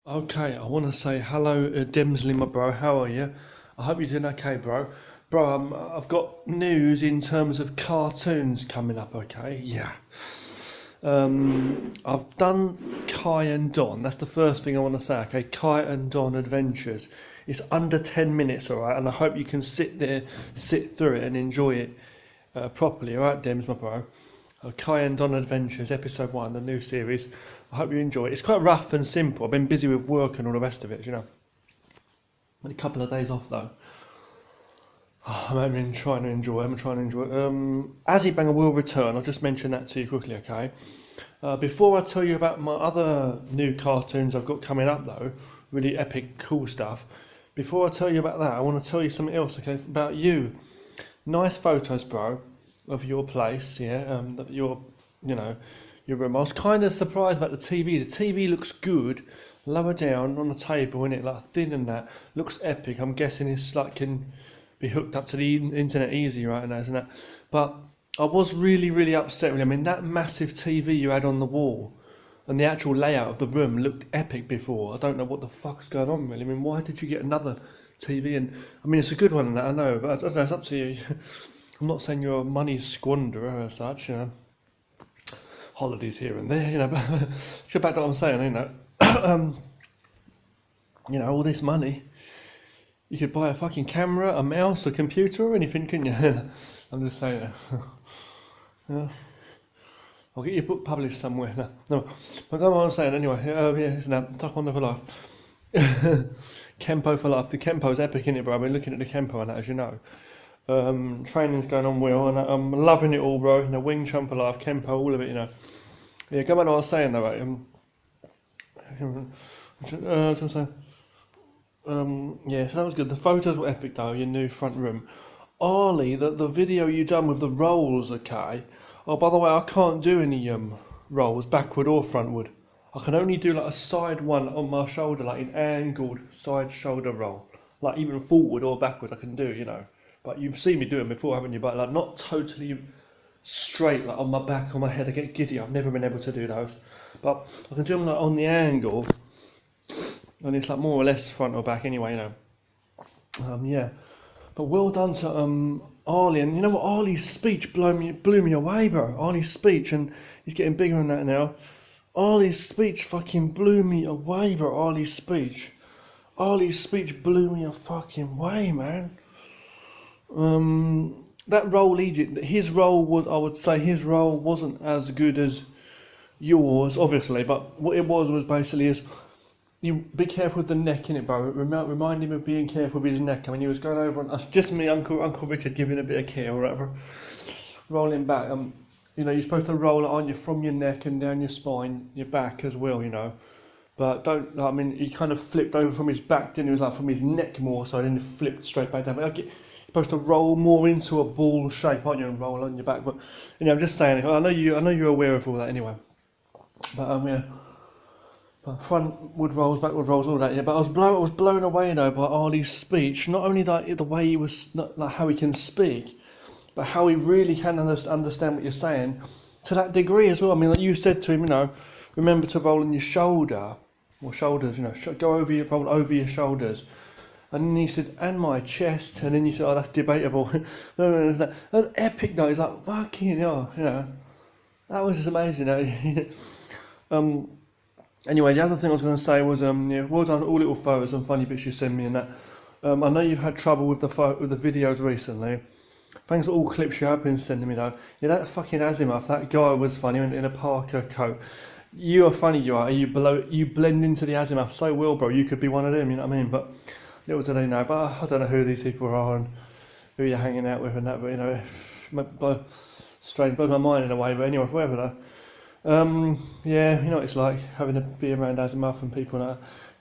Okay, I want to say hello, Demsley, my bro. How are you? I hope you're doing okay, bro. Bro, I've got news in terms of cartoons coming up. Okay, yeah. I've done Kai and Don. That's the first thing I want to say. Okay, Kai and Don Adventures. It's under 10 minutes, all right, and I hope you can sit there, sit through it, and enjoy it properly. All right, Dems, my bro. Kai and Don Adventures, episode 1, the new series. I hope you enjoy it. It's quite rough and simple. I've been busy with work and all the rest of it, you know. Had a couple of days off though. I'm been trying to enjoy it. I'm trying to enjoy it. Azibanger will return. I'll just mention that to you quickly, okay? Before I tell you about my other new cartoons I've got coming up though, really epic, cool stuff. Before I tell you about that, I want to tell you something else, okay? About you. Nice photos, bro, of your place, yeah. You know, your room. I was kind of surprised about the TV. The TV looks good, lower down on the table, innit? Like thin and that. Looks epic. I'm guessing it's like can be hooked up to the internet easy right now, isn't it? But I was really, really upset with it. I mean, that massive TV you had on the wall and the actual layout of the room looked epic before. I don't know what the fuck's going on, really. I mean, why did you get another TV? And I mean, it's a good one, and that I know, but I don't know. It's up to you. I'm not saying you're a money squanderer as such, you know. Holidays here and there, you know. But get back to what I'm saying, you know. You know, all this money, you could buy a fucking camera, a mouse, a computer, or anything, can you? I'm just saying. Yeah. I'll get your book published somewhere. No. But that's what I'm saying anyway. Yeah, no, Taekwondo for life. Kempo for life. The Kempo's epic, isn't it, bro? I've been looking at the Kempo and that, as you know. Training's going on well, and I'm loving it all, bro. You know, Wing Chun for life, Kempo, all of it, you know. Yeah, go back to what I was saying though, right? Just saying. Yeah, so that was good. The photos were epic though. Your new front room, Arlie. The video you done with the rolls, okay? Oh, by the way, I can't do any rolls backward or frontward. I can only do like a side one on my shoulder, like an angled side shoulder roll. Like even forward or backward, I can do, you know. But you've seen me do them before, haven't you? But like not totally straight, like on my back, on my head. I get giddy. I've never been able to do those. But I can do them like on the angle, and it's like more or less front or back anyway, you know. Yeah. But well done to Arlie, and you know what? Arlie's speech blew me away, bro. Arlie's speech, and he's getting bigger than that now. Arlie's speech fucking blew me away, bro. Arlie's speech blew me a fucking way, man. That role, Egypt, his role was, I would say, his role wasn't as good as yours, obviously. But what it was basically is you be careful with the neck in it, bro. Remind him of being careful with his neck. I mean, he was going over, and that's just me, Uncle Richard, giving a bit of care or whatever, rolling back. You know, you're supposed to roll it on you from your neck and down your spine, your back as well. You know, but don't. I mean, he kind of flipped over from his back, didn't he? It was like from his neck more, so then he flipped straight back down. But you're supposed to roll more into a ball shape, aren't you, and roll on your back. But you know, I'm just saying. I know you're aware of all that anyway. But yeah. Frontward rolls, backward rolls, all that. Yeah, but I was blown away, you know, by Arlie's speech. Not only that, the way he was, not like how he can speak, but how he really can understand what you're saying to that degree as well. I mean, like you said to him, you know, remember to roll on your shoulder or shoulders, you know, roll over your shoulders. And then he said, and my chest. And then you said, oh, that's debatable. No, that was epic, though. He's like, fucking hell, you know, that was just amazing. You know? Anyway, the other thing I was going to say was, yeah, well done, all little photos and funny bits you send me and that. I know you've had trouble with the videos recently. Thanks for all clips you have been sending me though. Yeah, that fucking Azimuth, that guy was funny in a Parker coat. You are funny, you are. You blend into the Azimuth so well, bro. You could be one of them, you know what I mean? But little do they know. But I don't know who these people are and who you're hanging out with and that. But you know, blows my mind in a way. But anyway, whatever though. Yeah, you know what it's like having to be around Azimuth and people like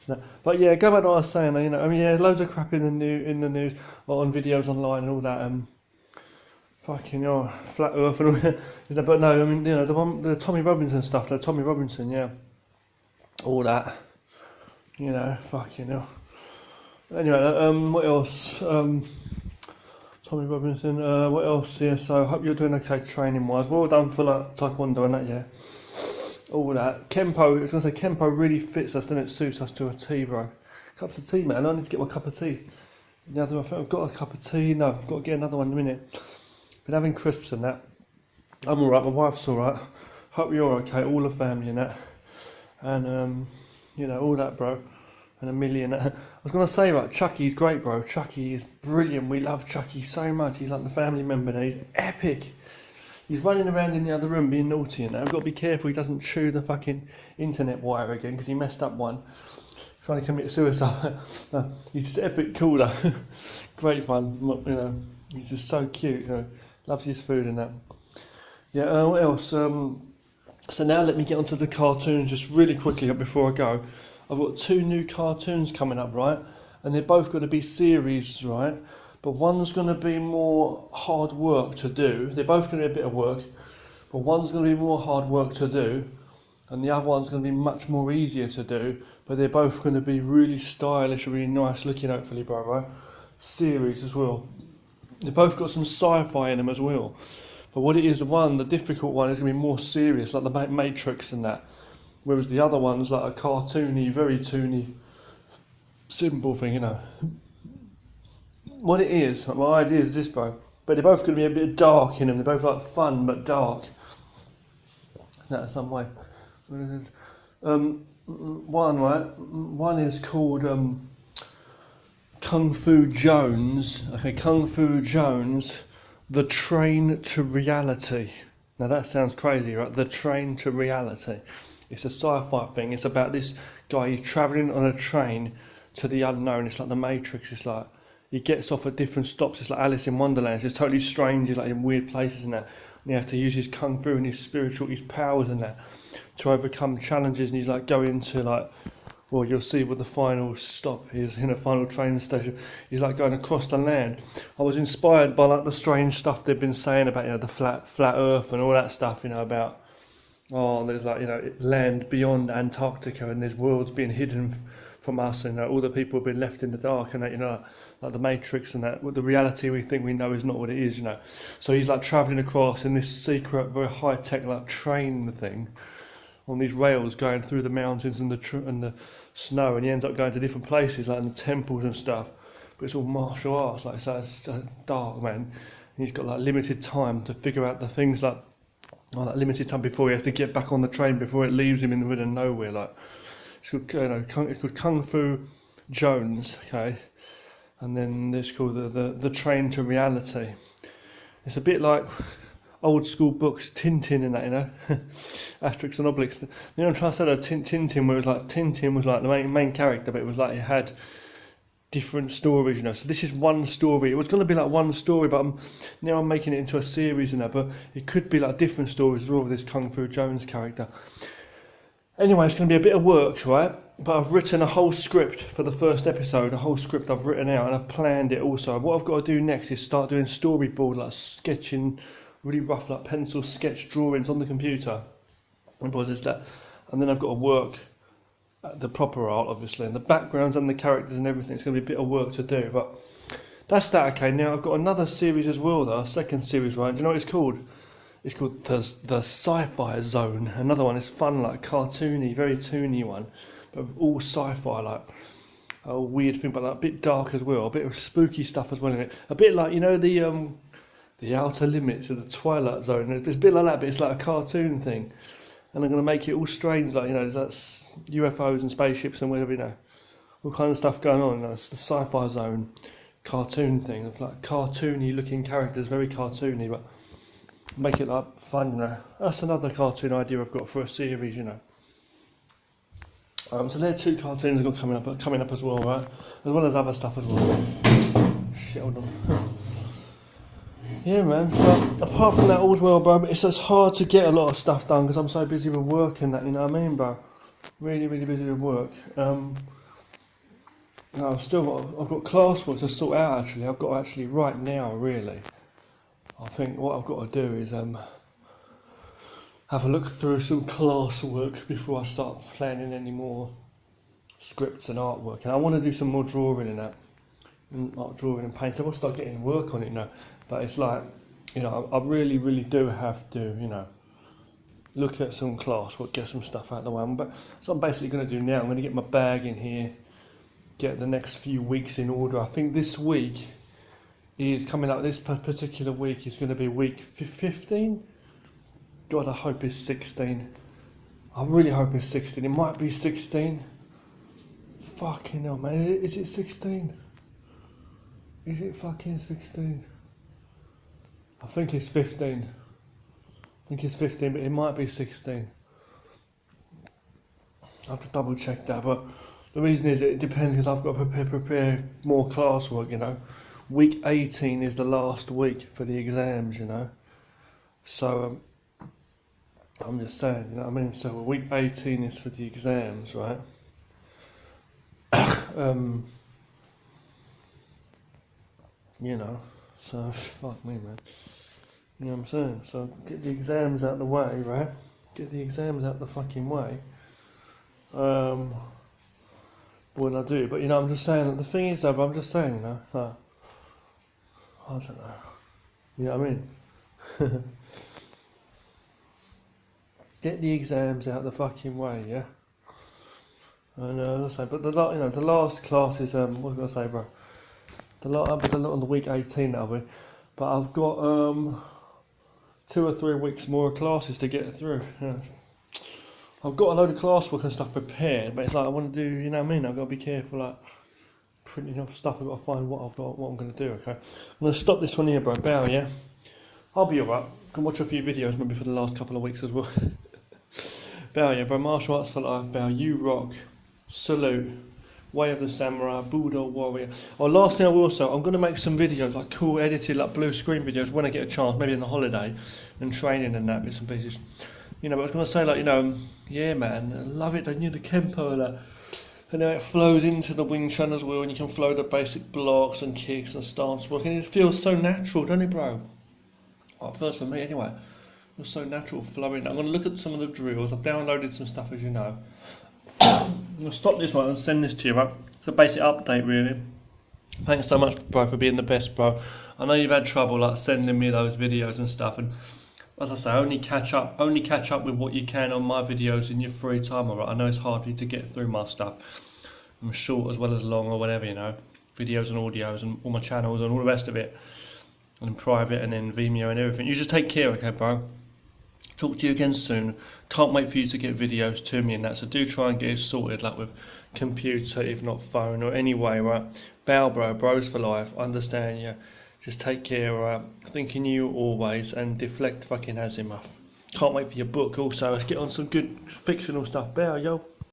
that. But yeah, go back to what I was saying. You know, I mean, yeah, loads of crap in the news, or on videos online and all that. Fucking flat Earth and all that. But no, I mean, you know, the Tommy Robinson stuff, the Tommy Robinson, yeah, all that. You know, fucking hell. Anyway, what else? Tommy Robinson. What else? Yeah, so I hope you're doing okay training wise. Well done for like Taekwondo and that, yeah. all that. Kempo, I was going to say, Kempo really fits us, and it suits us to a T, bro. Cups of tea, man. I need to get my cup of tea. Now, I think I've got a cup of tea. No, I've got to get another one in a minute. Been having crisps and that. I'm alright, my wife's alright. Hope you're okay, all the family and that. And, you know, all that, bro. And a million. I was going to say, right, Chucky's great, bro. Chucky is brilliant. We love Chucky so much. He's like the family member now. He's epic. He's running around in the other room being naughty and that. I've got to be careful he doesn't chew the fucking internet wire again because he messed up one. Trying to commit suicide. No, he's just epic cool though. Great fun, you know. He's just so cute, you know. Loves his food and that. Yeah, what else? So now let me get onto the cartoons just really quickly before I go. I've got 2 new cartoons coming up, right? And they're both going to be series, right? But one's going to be more hard work to do. They're both going to be a bit of work. But one's going to be more hard work to do. And the other one's going to be much more easier to do. But they're both going to be really stylish, really nice looking, hopefully, bro, right? Series as well. They've both got some sci-fi in them as well. But what it is, the difficult one is going to be more serious, like the Matrix and that. Whereas the other one's like a cartoony, very toony, simple thing, you know. What it is, my idea is this, bro. But they're both going to be a bit dark in them. They're both like fun but dark. That some way. One, right? One is called Kung Fu Jones. Okay, Kung Fu Jones, The Train to Reality. Now that sounds crazy, right? The Train to Reality. It's a sci-fi thing. It's about this guy, he's travelling on a train to the unknown. It's like the Matrix. It's like he gets off at different stops. It's like Alice in Wonderland. It's totally strange. He's like in weird places and that. And he has to use his kung fu and his spiritual, his powers and that to overcome challenges. And he's like going to like, well, you'll see what the final stop is in a final train station. He's like going across the land. I was inspired by like the strange stuff they've been saying about, you know, the flat Earth and all that stuff, you know, about there's like, you know, land beyond Antarctica and there's worlds being hidden from us, and all the people have been left in the dark and that, you know, like the Matrix and that. The reality we think we know is not what it is, you know. So he's like travelling across in this secret, very high tech like train thing on these rails going through the mountains and the snow, and he ends up going to different places like in the temples and stuff. But it's all martial arts, like so it's dark, man. And he's got like limited time to figure out the things like limited time before he has to get back on the train before it leaves him in the middle of nowhere. Like it's called, you know, it's called Kung Fu Jones, okay. And then it's called the Train to Reality. It's a bit like old school books, Tintin and that, you know, Asterix and Obelix. You know, I'm trying to say that Tintin, where it was like Tintin was like the main character, but it was like it had different stories, you know. So this is one story. It was going to be like one story, but now I'm making it into a series and that. But it could be like different stories as well with this Kung Fu Jones character. Anyway, it's going to be a bit of work, right? But I've written a whole script for the first episode, a whole script I've written out, and I've planned it also. What I've got to do next is start doing storyboard, like sketching, really rough, like pencil sketch drawings on the computer. And then I've got to work at the proper art, obviously, and the backgrounds and the characters and everything. It's going to be a bit of work to do, but that's that. Okay, now I've got another series as well, though, a second series, right? Do you know what it's called? It's called the Sci-Fi Zone. Another one is fun, like cartoony, very toony one, but all sci-fi, like a weird thing, but like a bit dark as well, a bit of spooky stuff as well in it. A bit like, you know, the Outer Limits of the Twilight Zone. It's a bit like that, but it's like a cartoon thing. And I'm going to make it all strange, like, you know, there's like UFOs and spaceships and whatever, you know, all kind of stuff going on. You know, it's the Sci-Fi Zone cartoon thing. It's like cartoony looking characters, very cartoony, but make it like fun, you know. That's another cartoon idea I've got for a series, you know. So there are 2 cartoons I've got coming up as well, right? As well as other stuff as well. Shit, hold on. Yeah, man. But apart from that, all's well, bro. But it's just hard to get a lot of stuff done because I'm so busy with work and that. You know what I mean, bro? Really, really busy with work. No, I've got classwork to sort out. Actually, I've got to actually right now. Really, I think what I've got to do is have a look through some classwork before I start planning any more scripts and artwork. And I want to do some more drawing and that, art drawing and paint. I will start getting work on it now. But it's like, you know, I really, really do have to, you know, look at some classwork, get some stuff out of the way. But so I'm basically going to do now. I'm going to get my bag in here, get the next few weeks in order. I think this week is coming up. This particular week is going to be week 15. God, I hope it's 16. I really hope it's 16. It might be 16. Fucking hell, man. Is it 16? Is it fucking 16? I think it's 15. I think it's 15, but it might be 16. I have to double check that, but the reason is it depends because I've got to prepare more classwork, you know. Week 18 is the last week for the exams, you know. So, I'm just saying, you know what I mean? So, week 18 is for the exams, right? You know, so fuck me, man. You know what I'm saying? So get the exams out of the way, right? Get the exams out the fucking way. What will I do? But you know, I'm just saying. The thing is, though, I'm just saying, you know, like, I don't know. You know what I mean? Get the exams out the fucking way, yeah. And as I say, but the last class is what was I gonna say, bro? I'll be on the week 18 that'll be, but I've got 2 or 3 weeks more classes to get through. Yeah. I've got a load of classwork and stuff prepared, but it's like I want to do, you know what I mean? I've got to be careful, like printing off stuff. I've got to find what I'm going to do. Okay, I'm going to stop this one here, bro. Bow, yeah. I'll be alright. Can watch a few videos maybe for the last couple of weeks as well. Bow, yeah, bro. Martial arts for life. Bow, you rock. Salute. Way of the Samurai, Bulldog Warrior. Oh, last thing I will say, I'm going to make some videos, like cool edited, like blue screen videos when I get a chance, maybe in the holiday, and training and that, bits and pieces. You know, but I was going to say, like, you know, yeah, man, I love it, don't you, the Kempo and that. And then it flows into the Wing Chun as well, and you can flow the basic blocks and kicks and stance work, and it feels so natural, don't it, bro? Well, first for me, anyway. It was so natural flowing. I'm going to look at some of the drills. I've downloaded some stuff, as you know. I'm going to stop this one and send this to you, bro. It's a basic update, really. Thanks so much, bro, for being the best, bro. I know you've had trouble, like, sending me those videos and stuff, and as I say, only catch up with what you can on my videos in your free time, alright? I know it's hard for you to get through my stuff. I'm short as well as long or whatever, you know. Videos and audios and all my channels and all the rest of it. And private and then Vimeo and everything. You just take care, okay, bro? Talk to you again soon. Can't wait for you to get videos to me and that, so do try and get it sorted, like with computer, if not phone, or any way, right? Bow, bro, bros for life, understand you. Just take care, right? Thinking you always, and deflect fucking Azimuth. Can't wait for your book also. Let's get on some good fictional stuff. Bow, yo.